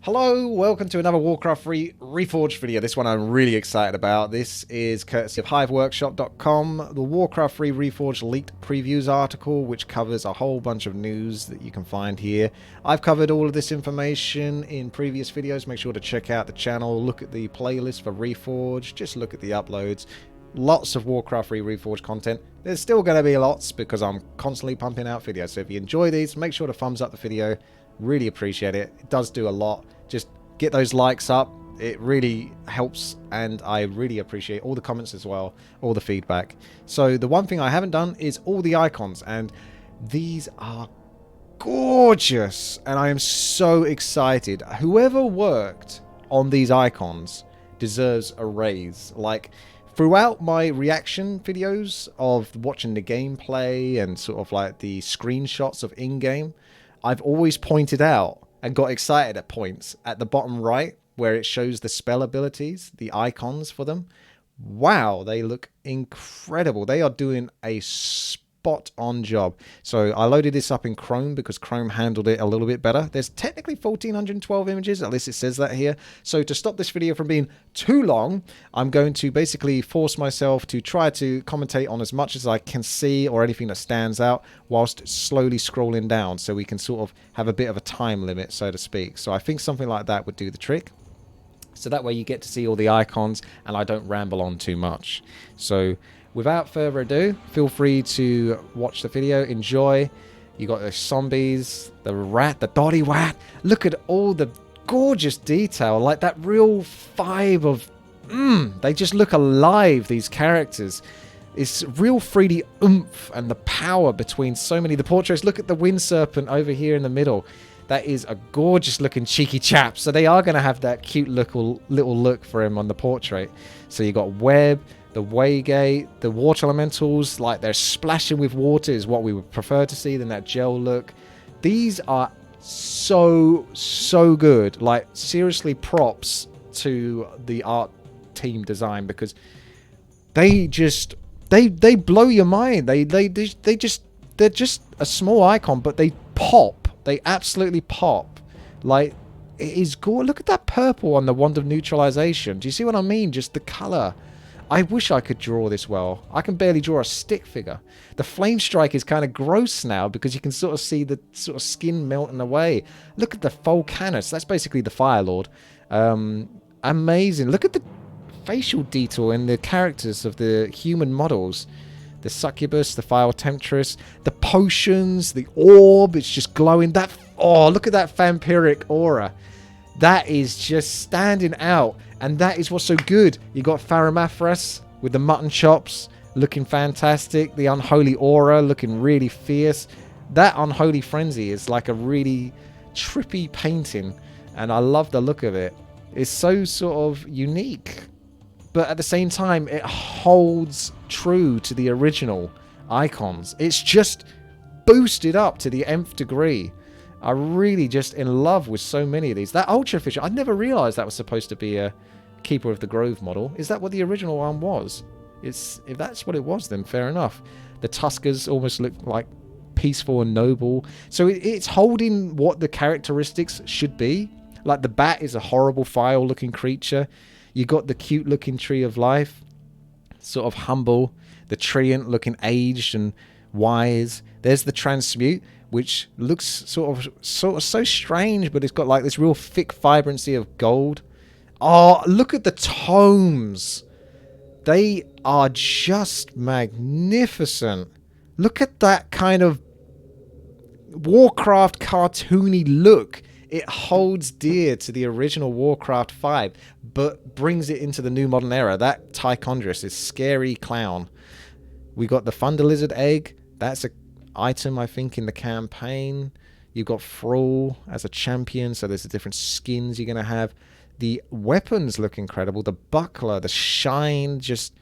Hello, welcome to another Warcraft 3 Reforged video. This one I'm really excited about. This is courtesy of hiveworkshop.com, the Warcraft 3 Reforged leaked previews article, which covers a whole bunch of news that you can find here. I've covered all of this information in previous videos. Make sure to check out the channel, look at the playlist for Reforged, just look at the uploads. Lots of Warcraft 3 Reforged content. There's still going to be lots because I'm constantly pumping out videos. So if you enjoy these, make sure to thumbs up the video. Really appreciate it. It does do a lot. Just get those likes up. It really helps, and I really appreciate all the comments as well, all the feedback. So the one thing I haven't done is all the icons, and these are gorgeous, and I am so excited. Whoever worked on these icons deserves a raise. Like, throughout my reaction videos of watching the gameplay and sort of like the screenshots of in-game, I've always pointed out and got excited at points at the bottom right where it shows the spell abilities, the icons for them. Wow, they look incredible. They are doing a spot on job. So I loaded this up in Chrome because Chrome handled it a little bit better. There's technically 1412 images, at least it says that here. So to stop this video from being too long, I'm going to basically force myself to try to commentate on as much as I can see or anything that stands out whilst slowly scrolling down, so we can sort of have a bit of a time limit, so to speak. So I think something like that would do the trick. So that way you get to see all the icons and I don't ramble on too much. So without further ado, feel free to watch the video, enjoy. You got the zombies, the rat, the dotty rat. Look at all the gorgeous detail, like that real vibe of, they just look alive, these characters. It's real 3D oomph and the power between so many. The portraits, look at the wind serpent over here in the middle. That is a gorgeous looking cheeky chap. So they are going to have that cute little look for him on the portrait. So you got Web, the Waygate, the water elementals, like they're splashing with water is what we would prefer to see than that gel look. These are so good. Like, seriously, props to the art team design, because they just they blow your mind. They're just a small icon, but they pop. They absolutely pop. Like, it is gorgeous. Look at that purple on the wand of neutralization. Do you see what I mean? Just the color. I wish I could draw this well. I can barely draw a stick figure. The flame strike is kind of gross now because you can sort of see the sort of skin melting away. Look at the Volcanus. That's basically the Fire Lord. Amazing. Look at the facial detail in the characters of the human models. The succubus, the fire temptress, the potions, the orb, it's just glowing. That, oh, look at that vampiric aura. That is just standing out. And that is what's so good. You got Faramathras with the mutton chops looking fantastic. The unholy aura looking really fierce. That unholy frenzy is like a really trippy painting. And I love the look of it. It's so sort of unique. But at the same time, it holds true to the original icons. It's just boosted up to the nth degree. I'm really just in love with so many of these. That Ultra Fisher, I never realized that was supposed to be a Keeper of the Grove model. Is that what the original one was? If that's what it was, then fair enough. The Tuskers almost look like peaceful and noble. So it's holding what the characteristics should be. Like the bat is a horrible, file-looking creature. You got the cute-looking Tree of Life, sort of humble. The Treant looking aged and wise. There's the Transmute, which looks sort of so strange, but it's got like this real thick vibrancy of gold. Oh, look at the tomes. They are just magnificent. Look at that kind of Warcraft cartoony look. It holds dear to the original Warcraft 5, but brings it into the new modern era. That Tichondrus is scary clown. We got the Thunder Lizard egg. That's an item, I think, in the campaign. You've got Thrall as a champion, so there's the different skins you're going to have. The weapons look incredible. The buckler, the shine, just...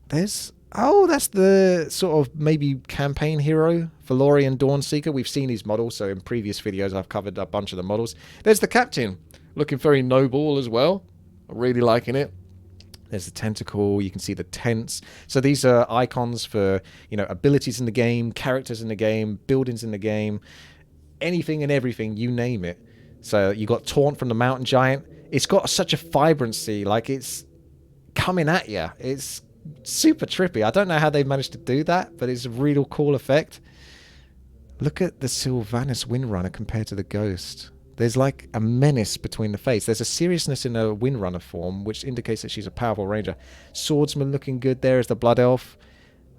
There's... Oh, that's the sort of maybe campaign hero, Valorian Dawnseeker. We've seen his model, so in previous videos I've covered a bunch of the models. There's the captain, looking very noble as well. I'm really liking it. There's the tentacle, you can see the tents. So these are icons for, you know, abilities in the game, characters in the game, buildings in the game, anything and everything, you name it. So you got Taunt from the Mountain Giant. It's got such a vibrancy, like it's coming at you. It's super trippy. I don't know how they managed to do that, but it's a real cool effect. Look at the Sylvanas Windrunner compared to the Ghost. There's like a menace between the face. There's a seriousness in her Windrunner form, which indicates that she's a powerful ranger. Swordsman looking good there as the Blood Elf.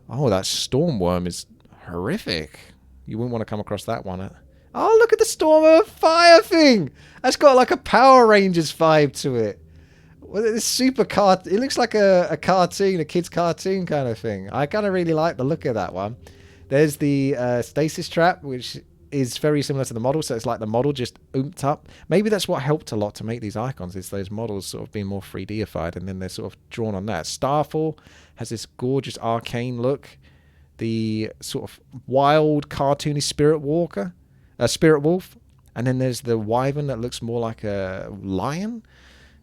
Oh, that Stormworm is horrific. You wouldn't want to come across that one. Oh, look at the Storm of Fire thing. That's got like a Power Rangers vibe to it. Well, it's super it looks like a cartoon, a kid's cartoon kind of thing. I kind of really like the look of that one. There's the Stasis Trap, which is very similar to the model, so it's like the model just oomped up. Maybe that's what helped a lot to make these icons, is those models sort of being more 3Dified, and then they're sort of drawn on that. Starfall has this gorgeous arcane look. The sort of wild, cartoony Spirit Wolf, and then there's the Wyvern that looks more like a lion,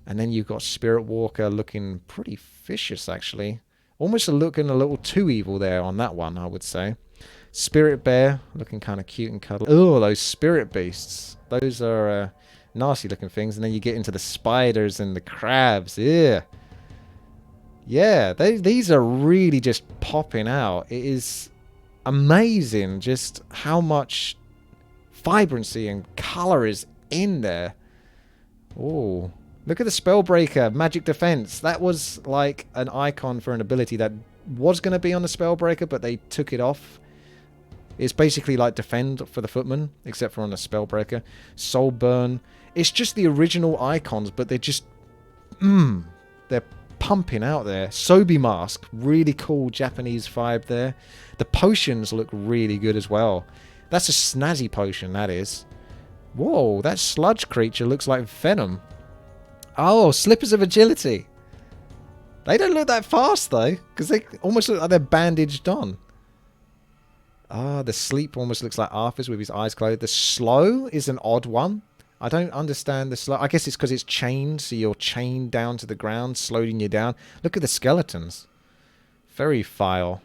and then you've got Spirit Walker looking pretty vicious, actually. Almost looking a little too evil there on that one, I would say. Spirit Bear, looking kind of cute and cuddly. Oh, those Spirit Beasts. Those are nasty looking things. And then you get into the spiders and the crabs. Yeah. Yeah, these are really just popping out. It is amazing just how much vibrancy and color is in there. Oh, look at the Spellbreaker, Magic Defense. That was like an icon for an ability that was going to be on the Spellbreaker, but they took it off. It's basically like Defend for the Footman, except for on the Spellbreaker. Soul Burn. It's just the original icons, but they're just... they're pumping out there. Sobi Mask. Really cool Japanese vibe there. The potions look really good as well. That's a snazzy potion, that is. Whoa, that sludge creature looks like Venom. Oh, Slippers of Agility. They don't look that fast, though, because they almost look like they're bandaged on. Ah, the Sleep almost looks like Arthur's with his eyes closed. The Slow is an odd one. I don't understand the Slow. I guess it's because it's chained, so you're chained down to the ground, slowing you down. Look at the skeletons. Very vile.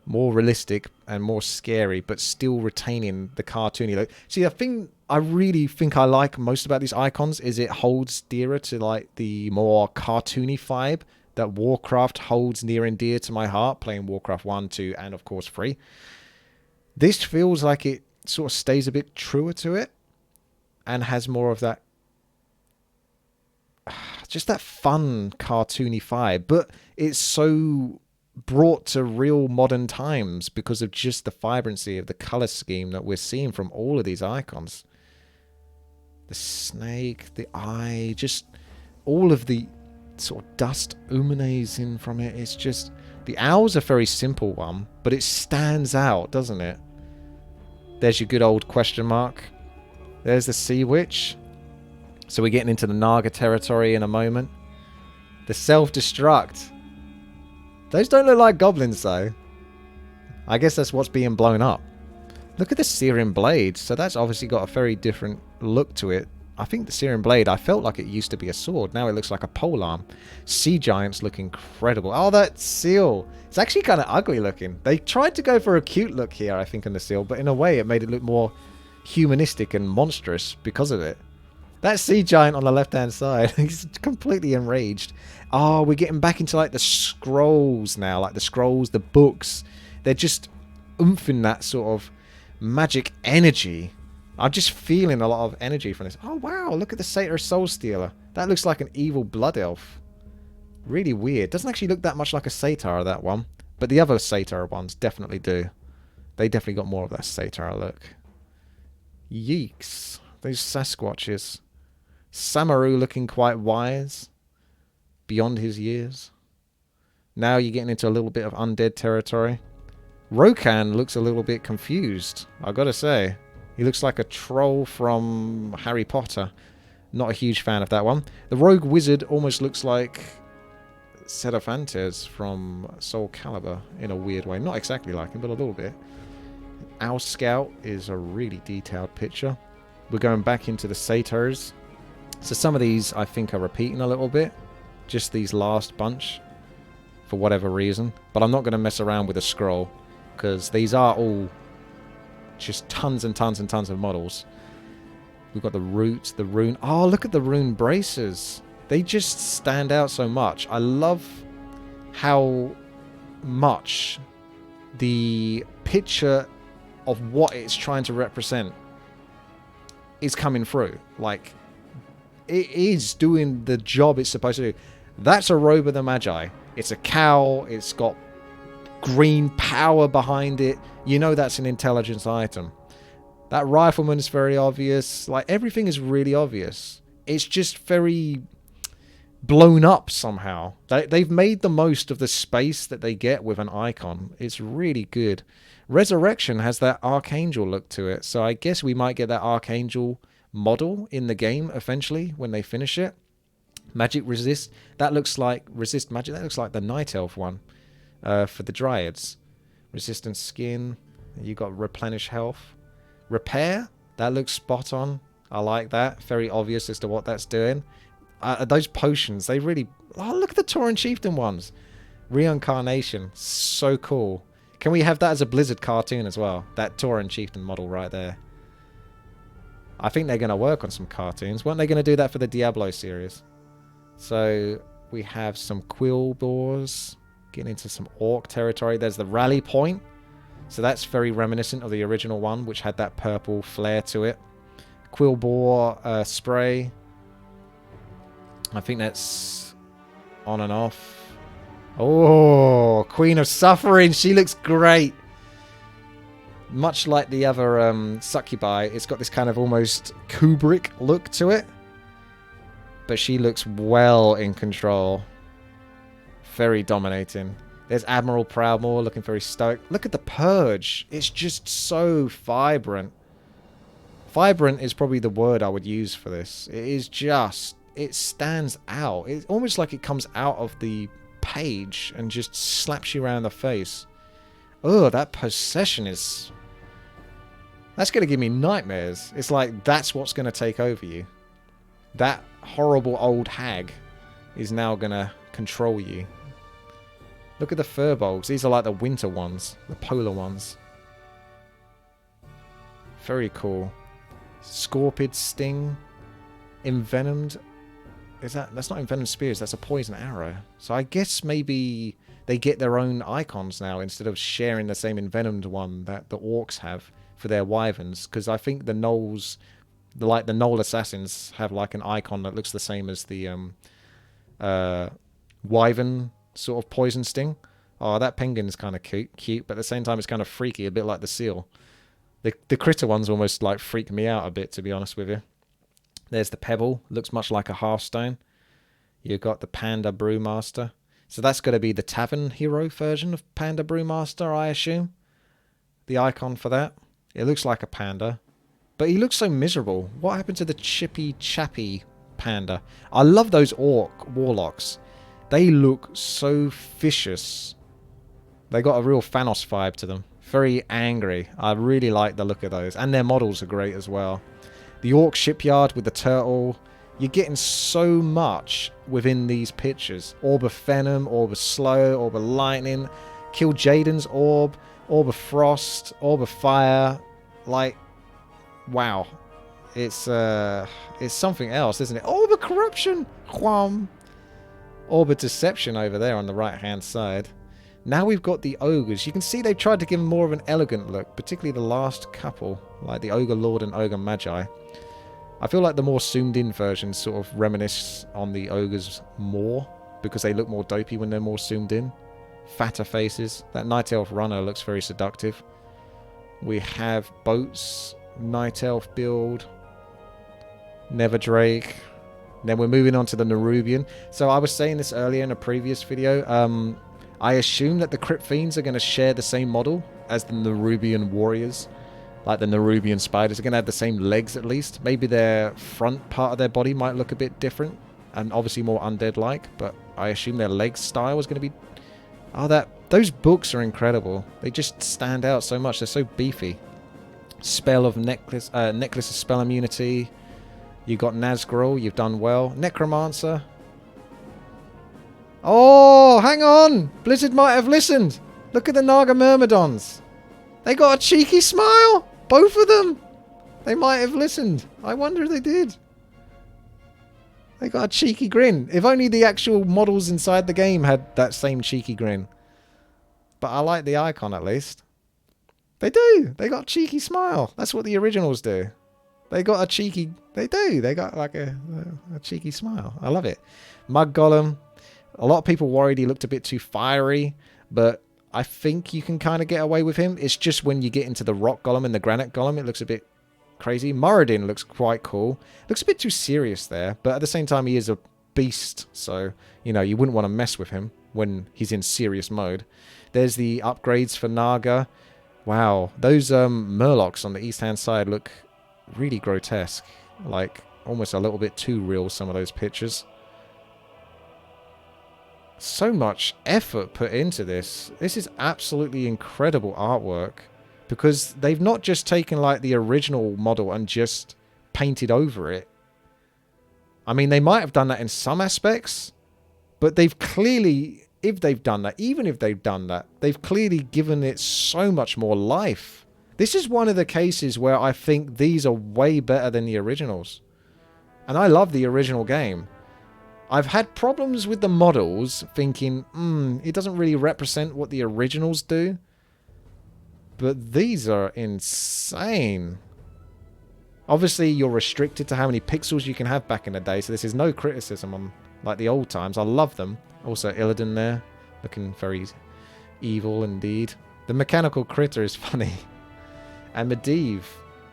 More realistic and more scary, but still retaining the cartoony look. See, the thing I really think I like most about these icons is it holds dearer to like the more cartoony vibe that Warcraft holds near and dear to my heart, playing Warcraft 1, 2, and of course 3. This feels like it sort of stays a bit truer to it and has more of that, just that fun cartoony vibe, but it's so brought to real modern times because of just the vibrancy of the color scheme that we're seeing from all of these icons. The snake, the eye, just all of the sort of dust emanating from it. It's just, the owl's a very simple one, but it stands out, doesn't it? There's your good old question mark. There's the Sea Witch. So we're getting into the Naga territory in a moment. The Self-Destruct. Those don't look like goblins, though. I guess that's what's being blown up. Look at the Syrian Blade. So that's obviously got a very different look to it. I think the Syrian Blade, I felt like it used to be a sword. Now it looks like a polearm. Sea Giants look incredible. Oh, that seal. It's actually kind of ugly looking. They tried to go for a cute look here, I think, on the seal. But in a way, it made it look more humanistic and monstrous because of it. That Sea Giant on the left-hand side, he's completely enraged. Oh, we're getting back into like the scrolls now. Like the scrolls, the books. They're just oomping that sort of magic energy. I'm just feeling a lot of energy from this. Oh, wow. Look at the Satyr Soul Stealer. That looks like an evil blood elf. Really weird. Doesn't actually look that much like a satyr, that one. But the other satyr ones definitely do. They definitely got more of that satyr look. Yeeks. Those Sasquatches. Samaru looking quite wise. Beyond his years. Now you're getting into a little bit of undead territory. Rokan looks a little bit confused, I've got to say. He looks like a troll from Harry Potter. Not a huge fan of that one. The Rogue Wizard almost looks like Sedophantes from Soul Calibur in a weird way. Not exactly like him, but a little bit. Owl Scout is a really detailed picture. We're going back into the satyrs. So some of these I think are repeating a little bit. Just these last bunch. For whatever reason. But I'm not going to mess around with a scroll. Because these are all just tons and tons and tons of models. We've got the root, the rune. Oh, look at the rune braces. They just stand out so much. I love how much the picture of what it's trying to represent is coming through. Like, it is doing the job it's supposed to do. That's a robe of the Magi. It's a cowl. It's got green power behind it. You know that's an intelligence item. That rifleman is very obvious. Like, everything is really obvious. It's just very blown up somehow. They've made the most of the space that they get with an icon. It's really good. Resurrection has that Archangel look to it. So I guess we might get that Archangel model in the game eventually when they finish it. Magic resist. That looks like resist magic. That looks like the Night Elf one for the Dryads. Resistant skin. You got replenish health. Repair. That looks spot on. I like that. Very obvious as to what that's doing. Those potions, they really... Oh, look at the Tauren Chieftain ones. Reincarnation. So cool. Can we have that as a Blizzard cartoon as well? That Tauren Chieftain model right there. I think they're going to work on some cartoons. Weren't they going to do that for the Diablo series? So we have some quill boars. Getting into some orc territory. There's the rally point. So that's very reminiscent of the original one, which had that purple flare to it. Quill boar spray. I think that's on and off. Oh, Queen of Suffering. She looks great. Much like the other succubi, it's got this kind of almost Kubrick look to it. But she looks well in control. Very dominating. There's Admiral Prowl looking very stoic. Look at the Purge. It's just so vibrant. Vibrant is probably the word I would use for this. It is just... It stands out. It's almost like it comes out of the page and just slaps you around the face. Oh, that possession is... That's going to give me nightmares. It's like that's what's going to take over you. That horrible old hag is now going to control you. Look at the furbolgs. These are like the winter ones. The polar ones. Very cool. Scorpid sting. Envenomed. That's not envenomed spears, that's a poison arrow. So I guess maybe they get their own icons now instead of sharing the same envenomed one that the orcs have for their wyverns. Because I think the gnolls, the gnoll assassins, have like an icon that looks the same as the wyvern sort of poison sting. Oh, that penguin's kind of cute, but at the same time it's kind of freaky, a bit like the seal. The critter ones almost like freak me out a bit, to be honest with you. There's the pebble. Looks much like a hearthstone. You've got the Panda Brewmaster. So that's going to be the Tavern Hero version of Panda Brewmaster, I assume. The icon for that. It looks like a panda. But he looks so miserable. What happened to the chippy chappy panda? I love those orc warlocks. They look so vicious. They got a real Thanos vibe to them. Very angry. I really like the look of those. And their models are great as well. The Orc Shipyard with the turtle. You're getting so much within these pictures. Orb of Venom, Orb of Slow, Orb of Lightning. Kill Jaden's Orb. Orb of Frost. Orb of Fire. Like, wow. It's something else, isn't it? Orb of Corruption. Wham. Orb of Deception over there on the right-hand side. Now we've got the ogres. You can see they've tried to give them more of an elegant look, particularly the last couple, like the Ogre Lord and Ogre Magi. I feel like the more zoomed-in versions sort of reminisce on the ogres more, because they look more dopey when they're more zoomed in. Fatter faces. That Night Elf runner looks very seductive. We have boats, Night Elf build, Neverdrake. Then we're moving on to the Nerubian. So I was saying this earlier in a previous video. I assume that the Crypt Fiends are going to share the same model as the Nerubian warriors. Like the Nerubian spiders are going to have the same legs at least. Maybe their front part of their body might look a bit different. And obviously more undead-like. But I assume their leg style is going to be... Oh, those books are incredible. They just stand out so much. They're so beefy. Spell of Necklace of Spell Immunity. You got Nazgul. You've done well. Necromancer. Oh, hang on! Blizzard might have listened! Look at the Naga Myrmidons! They got a cheeky smile! Both of them! They might have listened. I wonder if they did. They got a cheeky grin. If only the actual models inside the game had that same cheeky grin. But I like the icon at least. They do. They got a cheeky smile. That's what the originals do. They got a cheeky... They do. They got like a cheeky smile. I love it. Mur'gul. A lot of people worried he looked a bit too fiery. But I think you can kind of get away with him. It's just when you get into the rock golem and the granite golem, it looks a bit crazy. Myrmidon looks quite cool. Looks a bit too serious there. But at the same time, he is a beast. So, you know, you wouldn't want to mess with him when he's in serious mode. There's the upgrades for Naga. Wow. Those murlocs on the east-hand side look really grotesque. Like, almost a little bit too real, some of those pictures. So much effort put into this. This is absolutely incredible artwork. Because they've not just taken, like, the original model and just painted over it. I mean, they might have done that in some aspects. But they've clearly, if they've done that, even if they've done that, they've clearly given it so much more life. This is one of the cases where I think these are way better than the originals. And I love the original game. I've had problems with the models, thinking, it doesn't really represent what the originals do. But these are insane. Obviously, you're restricted to how many pixels you can have back in the day, so this is no criticism on like the old times. I love them. Also, Illidan there, looking very evil indeed. The mechanical critter is funny. And Medivh,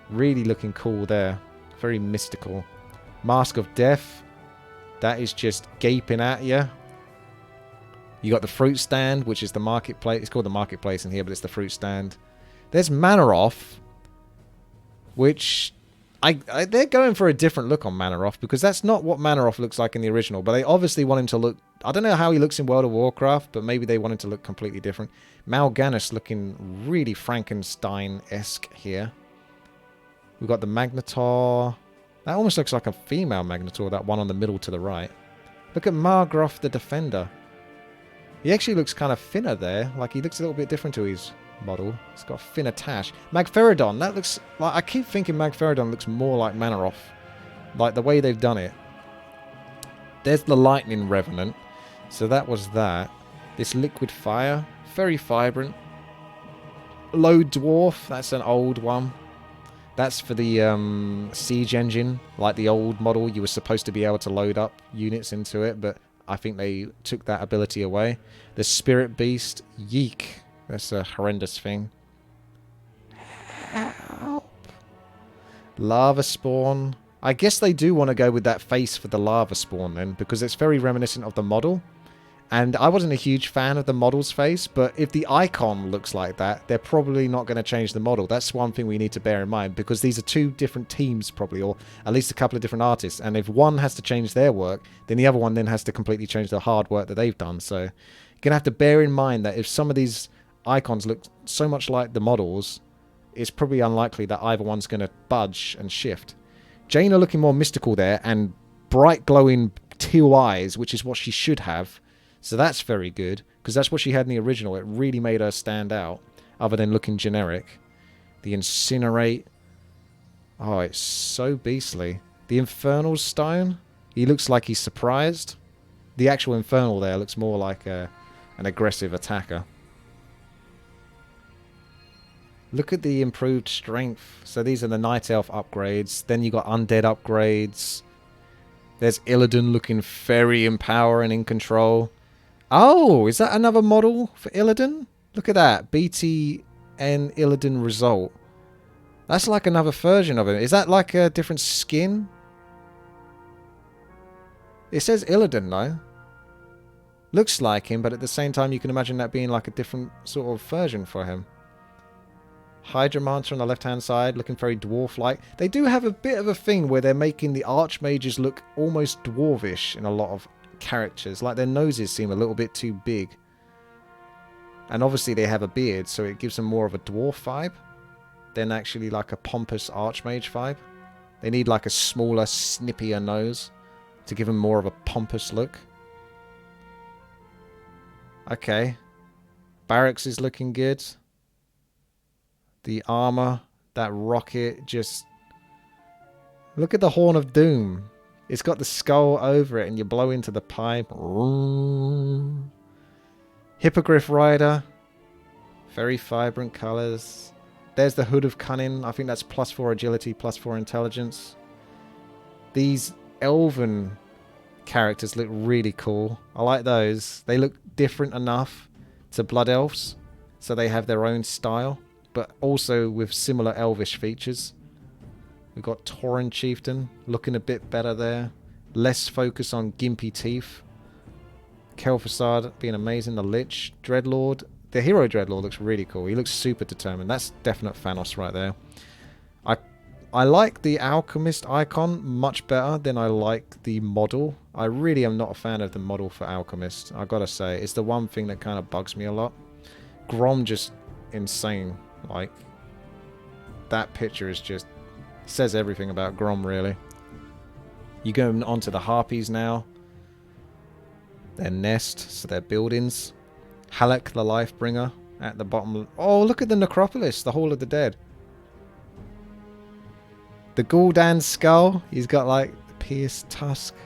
really looking cool there. Very mystical. Mask of Death. That is just gaping at you. You got the fruit stand, which is the marketplace. It's called the marketplace in here, but it's the fruit stand. There's Manaroth, which... they're going for a different look on Manaroth, because that's not what Manaroth looks like in the original. But they obviously want him to look... I don't know how he looks in World of Warcraft, but maybe they want him to look completely different. Mal'Ganis looking really Frankenstein-esque here. We've got the Magnetar. That almost looks like a female Magnetar, that one on the middle to the right. Look at Margroth the Defender. He actually looks kind of thinner there. Like, he looks a little bit different to his model. It's got a thinner tash. Magferidon, that looks... like I keep thinking Magferidon looks more like Manaroth. Like, the way they've done it. There's the Lightning Revenant. So that was that. This Liquid Fire. Very vibrant. Low Dwarf. That's an old one. That's for the siege engine. Like the old model, you were supposed to be able to load up units into it, but I think they took that ability away. The Spirit Beast. Yeek. That's a horrendous thing. Help. Lava Spawn. I guess they do want to go with that face for the Lava Spawn then, because it's very reminiscent of the model. And I wasn't a huge fan of the model's face, but if the icon looks like that, they're probably not going to change the model. That's one thing we need to bear in mind, because these are two different teams probably, or at least a couple of different artists. And if one has to change their work, then the other one then has to completely change the hard work that they've done. So you're going to have to bear in mind that if some of these icons look so much like the models, it's probably unlikely that either one's going to budge and shift. Jaina looking more mystical there, and bright glowing teal eyes, which is what she should have. So that's very good, because that's what she had in the original. It really made her stand out, other than looking generic. The Incinerate. Oh, it's so beastly. The Infernal Stone. He looks like he's surprised. The actual Infernal there looks more like an aggressive attacker. Look at the improved strength. So these are the Night Elf upgrades. Then you got Undead upgrades. There's Illidan looking very in power and in control. Oh, is that another model for Illidan? Look at that. BTN Illidan result. That's like another version of it. Is that like a different skin? It says Illidan though. Looks like him, but at the same time you can imagine that being like a different sort of version for him. Hydra on the left-hand side, looking very dwarf-like. They do have a bit of a thing where they're making the archmages look almost dwarvish in a lot of characters. Like their noses seem a little bit too big. And obviously they have a beard, so it gives them more of a dwarf vibe than actually like a pompous archmage vibe. They need like a smaller, snippier nose to give them more of a pompous look. Okay. Barracks is looking good. The armor, that rocket, just Look at the Horn of Doom. It's got the skull over it and you blow into the pipe. Hippogriff Rider. Very vibrant colours. There's the Hood of Cunning. I think that's +4 agility, +4 intelligence. These elven characters look really cool. I like those. They look different enough to Blood Elves, so they have their own style, but also with similar elvish features. We've got Tauren Chieftain looking a bit better there. Less focus on gimpy teeth. Kel'Thuzad being amazing. The Lich Dreadlord. The Hero Dreadlord looks really cool. He looks super determined. That's definite Thanos right there. I like the Alchemist icon much better than I like the model. I really am not a fan of the model for Alchemist. I gotta say, it's the one thing that kind of bugs me a lot. Grom just insane. Like, that picture is just says everything about Grom, really. You go on to the Harpies now. Their nest, so their buildings. Halak the Lifebringer at the bottom. Oh, look at the Necropolis, the Hall of the Dead. The Gul'dan's skull. He's got like the pierced tusk.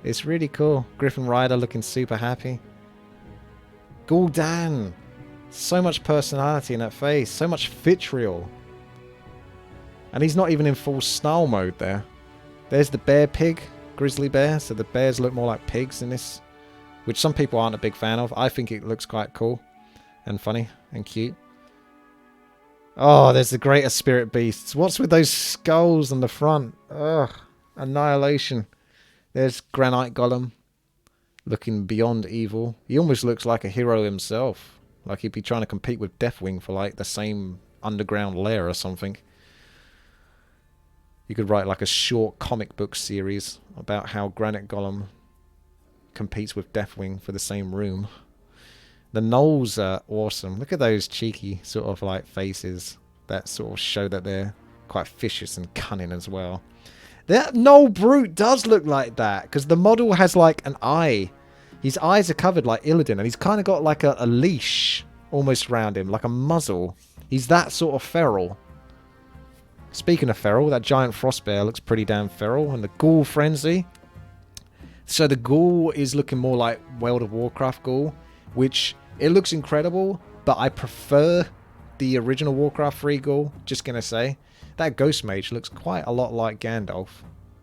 It's really cool. Griffin Rider looking super happy. Gul'dan. So much personality in that face. So much vitriol. And he's not even in full snarl mode there. There's the bear pig. Grizzly bear. So the bears look more like pigs in this. Which some people aren't a big fan of. I think it looks quite cool. And funny. And cute. Oh, there's the greater spirit beasts. What's with those skulls on the front? Ugh. Annihilation. There's Granite Golem. Looking beyond evil. He almost looks like a hero himself. Like he'd be trying to compete with Deathwing for like the same underground lair or something. You could write like a short comic book series about how Granite Golem competes with Deathwing for the same room. The gnolls are awesome. Look at those cheeky sort of like faces that sort of show that they're quite vicious and cunning as well. That gnoll brute does look like that because the model has like an eye. His eyes are covered like Illidan and he's kind of got like a leash almost around him, like a muzzle. He's that sort of feral. Speaking of feral, that giant frost bear looks pretty damn feral. And the ghoul frenzy. So the ghoul is looking more like World of Warcraft ghoul, which it looks incredible, but I prefer the original Warcraft 3 ghoul, just gonna say. That ghost mage looks quite a lot like Gandalf.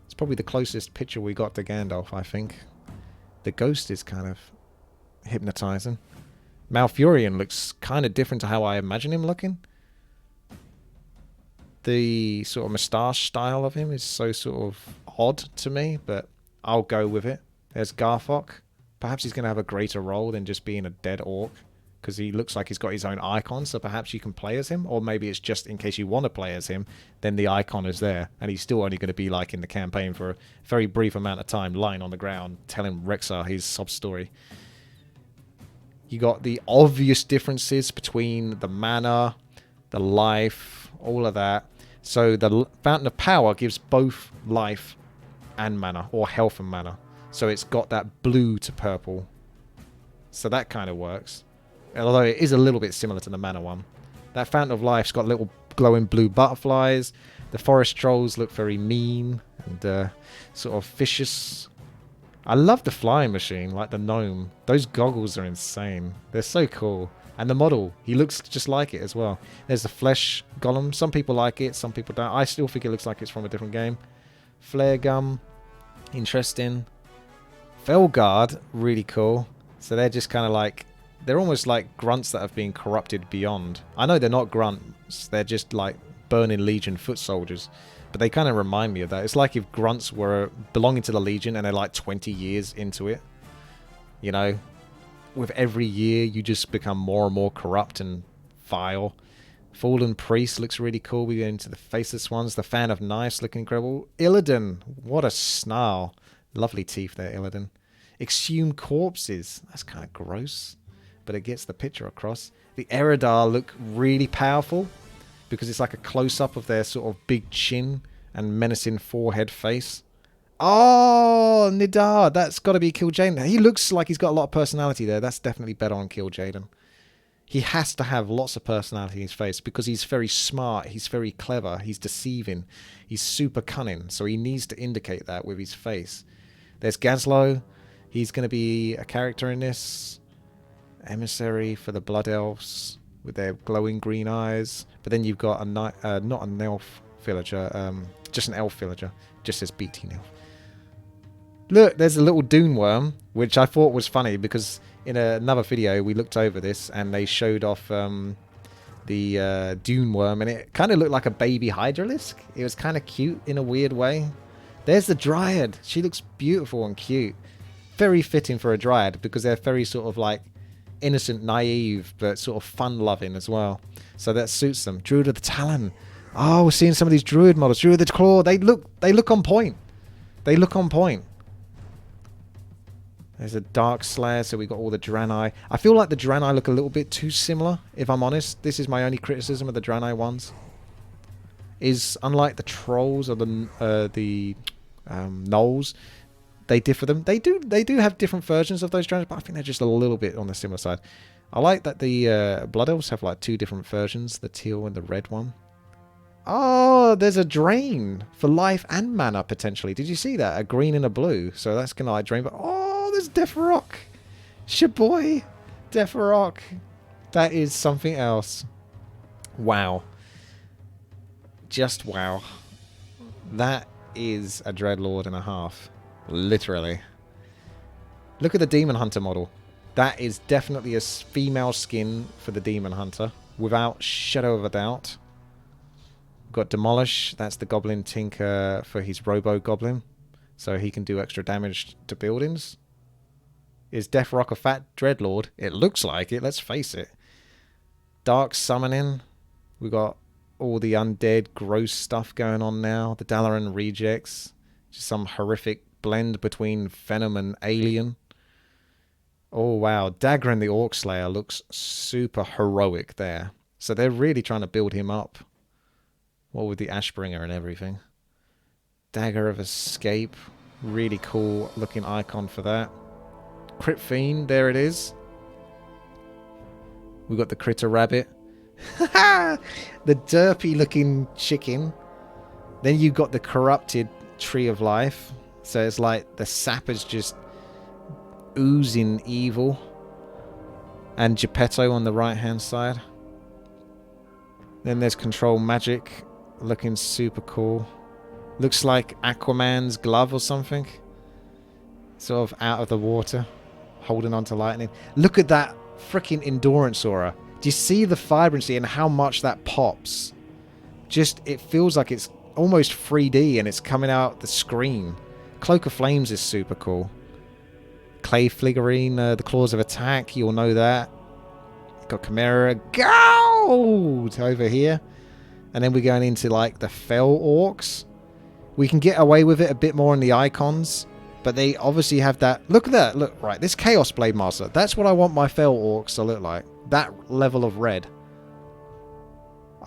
It's probably the closest picture we got to Gandalf, I think. The ghost is kind of hypnotizing. Malfurion looks kind of different to how I imagine him looking. The sort of moustache style of him is so sort of odd to me, but I'll go with it. There's Garthok. Perhaps he's going to have a greater role than just being a dead orc, because he looks like he's got his own icon, so perhaps you can play as him, or maybe it's just in case you want to play as him, then the icon is there, and he's still only going to be like in the campaign for a very brief amount of time, lying on the ground, telling Rexxar his sob-story. You got the obvious differences between the mana, the life, all of that. So the Fountain of Power gives both life and mana, or health and mana. So it's got that blue to purple. So that kind of works. Although it is a little bit similar to the mana one. That Fountain of Life's got little glowing blue butterflies. The forest trolls look very mean and sort of vicious. I love the flying machine, like the gnome. Those goggles are insane. They're so cool. And the model, he looks just like it as well. There's the flesh golem. Some people like it, some people don't. I still think it looks like it's from a different game. Flare gum, interesting. Felguard, really cool. So they're just kind of like, they're almost like grunts that have been corrupted beyond. I know they're not grunts, they're just like Burning Legion foot soldiers. But they kind of remind me of that. It's like if grunts were belonging to the Legion and they're like 20 years into it. You know, with every year you just become more and more corrupt and vile. Fallen Priest looks really cool. We go into the faceless ones. The Fan of Knives looking incredible. Illidan, what a snarl. Lovely teeth there, Illidan. Exhumed Corpses. That's kind of gross, but it gets the picture across. The Eridar look really powerful because it's like a close-up of their sort of big chin and menacing forehead face. Oh, Nidar. That's got to be Kil'jaeden. He looks like he's got a lot of personality there. That's definitely better on Kil'jaeden. He has to have lots of personality in his face because he's very smart, he's very clever, he's deceiving, he's super cunning. So he needs to indicate that with his face. There's Azgalor. He's going to be a character in this. Emissary for the Blood Elves with their glowing green eyes. But then you've got not an elf villager, just an elf villager. Just says BT elf. Look, there's a little Dune worm, which I thought was funny because in another video we looked over this and they showed off the Dune worm and it kind of looked like a baby Hydralisk. It was kind of cute in a weird way. There's the Dryad. She looks beautiful and cute. Very fitting for a Dryad because they're very sort of like innocent, naive, but sort of fun-loving as well. So that suits them. Druid of the Talon. Oh, we're seeing some of these Druid models. Druid of the Claw. They look on point. They look on point. There's a Dark Slayer, so we got all the Draenei. I feel like the Draenei look a little bit too similar, if I'm honest. This is my only criticism of the Draenei ones. Is unlike the Trolls or the Gnolls, they differ them. They do have different versions of those Draenei, but I think they're just a little bit on the similar side. I like that the Blood Elves have like two different versions, the teal and the red one. Oh, there's a drain for life and mana potentially. Did you see that? A green and a blue. So that's gonna like drain. But oh, there's Deferok. Shaboy. Deferok. That is something else. Wow. Just wow. That is a Dreadlord and a half. Literally. Look at the Demon Hunter model. That is definitely a female skin for the Demon Hunter. Without shadow of a doubt. Got Demolish. That's the Goblin Tinker for his Robo Goblin. So he can do extra damage to buildings. Is Deferok a fat Dreadlord? It looks like it. Let's face it. Dark Summoning. We got all the undead gross stuff going on now. The Dalaran Rejects. Just some horrific blend between Venom and Alien. Oh wow. Dagran the Orc Slayer looks super heroic there. So they're really trying to build him up. What with the Ashbringer and everything. Dagger of Escape. Really cool looking icon for that. Crit Fiend, there it is. We've got the Critter Rabbit. The derpy looking chicken. Then you've got the Corrupted Tree of Life. So it's like the sapper's just oozing evil. And Geppetto on the right hand side. Then there's Control Magic. Looking super cool. Looks like Aquaman's glove or something. Sort of out of the water. Holding on to lightning. Look at that freaking Endurance Aura. Do you see the vibrancy and how much that pops? Just, it feels like it's almost 3D and it's coming out the screen. Cloak of Flames is super cool. Clay Figurine, the Claws of Attack. You'll know that. Got Chimera Gold over here. And then we're going into like the Fell Orcs. We can get away with it a bit more in the icons. But they obviously have that. Look at that. Look, right. This Chaos Blade Master. That's what I want my Fell Orcs to look like. That level of red.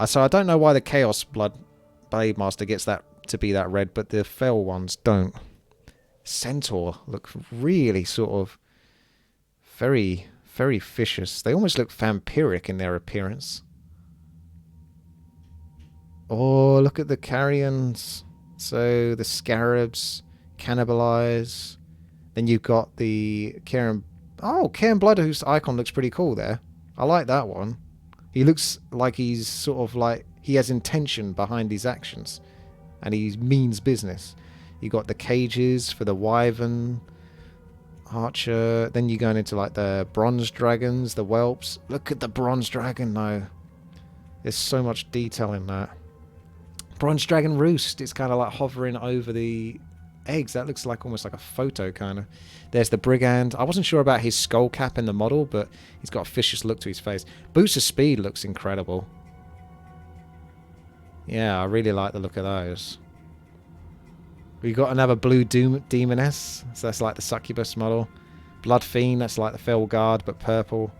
So I don't know why the Chaos Blade Master gets that to be that red. But the Fell ones don't. Centaur look really sort of very, very vicious. They almost look vampiric in their appearance. Oh, look at the Carrions. So the Scarabs cannibalize. Then you've got the Karen. Oh, Karen Blood, whose icon looks pretty cool there. I like that one. He looks like he's sort of like he has intention behind his actions, and he means business. You got the cages for the Wyvern, Archer. Then you're going into like the Bronze Dragons, the Whelps. Look at the Bronze Dragon though. There's so much detail in that. Bronze Dragon Roost. It's kind of like hovering over the eggs. That looks like almost like a photo kind of. There's the Brigand. I wasn't sure about his skull cap in the model, but he's got a vicious look to his face. Boost of Speed looks incredible. Yeah, I really like the look of those. We got another blue Demoness. So that's like the Succubus model. Blood Fiend. That's like the Fell Guard, but purple.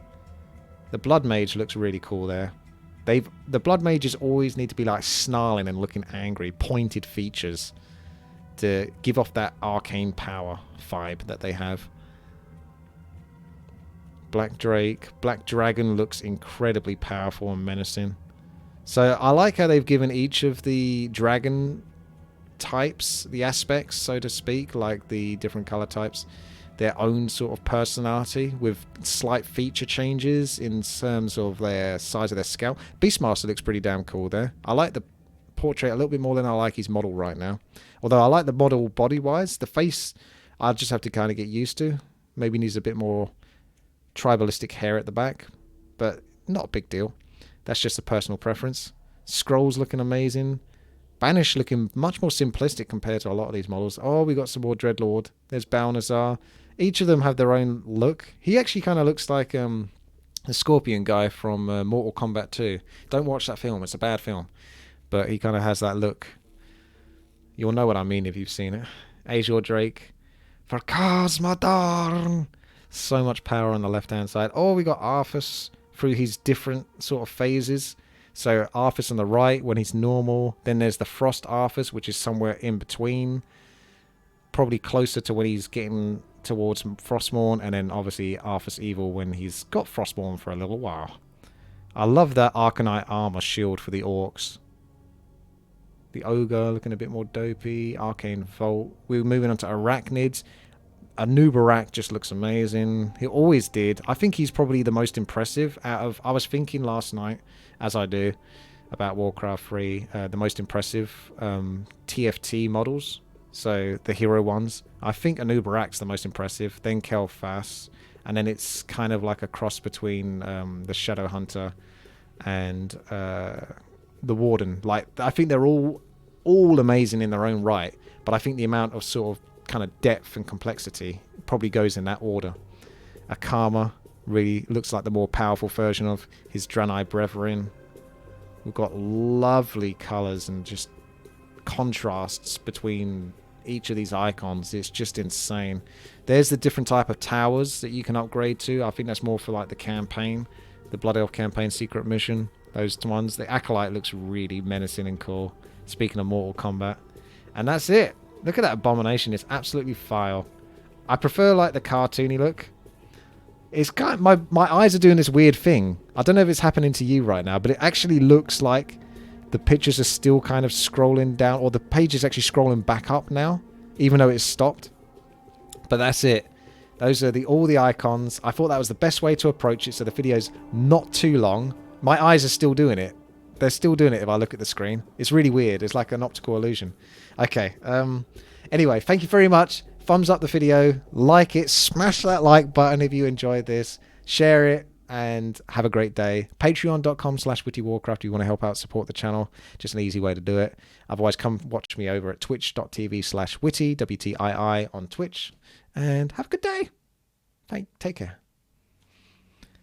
The Blood Mage looks really cool there. The Blood Mages always need to be like snarling and looking angry, pointed features to give off that arcane power vibe that they have. Black Drake. Black Dragon looks incredibly powerful and menacing. So I like how they've given each of the dragon types, the aspects, so to speak, like the different color types, their own sort of personality with slight feature changes in terms of their size of their scale. Beastmaster looks pretty damn cool there. I like the portrait a little bit more than I like his model right now. Although I like the model body-wise. The face, I'll just have to kind of get used to. Maybe needs a bit more tribalistic hair at the back, but not a big deal. That's just a personal preference. Scrolls looking amazing. Banish looking much more simplistic compared to a lot of these models. Oh, we got some more Dreadlord. There's Balnazar. Each of them have their own look. He actually kind of looks like the Scorpion guy from Mortal Kombat 2. Don't watch that film. It's a bad film. But he kind of has that look. You'll know what I mean if you've seen it. Azure Drake. For Cosmodorn. So much power on the left-hand side. Oh, we got Arthas through his different sort of phases. So Arthas on the right when he's normal. Then there's the Frost Arthas, which is somewhere in between. Probably closer to when he's getting towards Frostmourne. And then obviously Arthas Evil when he's got Frostmourne for a little while. I love that Arcanite armor shield for the orcs. The Ogre looking a bit more dopey. Arcane Vault. We're moving on to Arachnids. Anubarak just looks amazing. He always did. I think he's probably the most impressive out of... I was thinking last night, as I do, about Warcraft 3, the most impressive TFT models. So, the hero ones. I think Anubarak's the most impressive. Then Kel'Thas. And then it's kind of like a cross between the Shadow Hunter and the Warden. Like, I think they're all amazing in their own right. But I think the amount of sort of kind of depth and complexity probably goes in that order. Akama really looks like the more powerful version of his Draenei brethren. We've got lovely colours and just contrasts between each of these icons. It's just insane. There's the different type of towers that you can upgrade to. I think that's more for like the campaign, the Blood Elf campaign secret mission. Those ones. The Acolyte looks really menacing and cool. Speaking of Mortal Kombat. And that's it. Look at that abomination. It's absolutely vile. I prefer like the cartoony look. It's kind of, my eyes are doing this weird thing. I don't know if it's happening to you right now, but it actually looks like the pictures are still kind of scrolling down, or the page is actually scrolling back up now, even though it's stopped. But that's it. Those are all the icons. I thought that was the best way to approach it, so the video's not too long. My eyes are still doing it. They're still doing it if I look at the screen. It's really weird. It's like an optical illusion. Okay. Anyway, thank you very much. Thumbs up the video. Like it. Smash that like button if you enjoyed this. Share it. And have a great day. Patreon.com/wittywarcraft if you want to help out, support the channel. Just an easy way to do it. Otherwise, come watch me over at twitch.tv/witty, WTii on Twitch. And have a good day. Take care.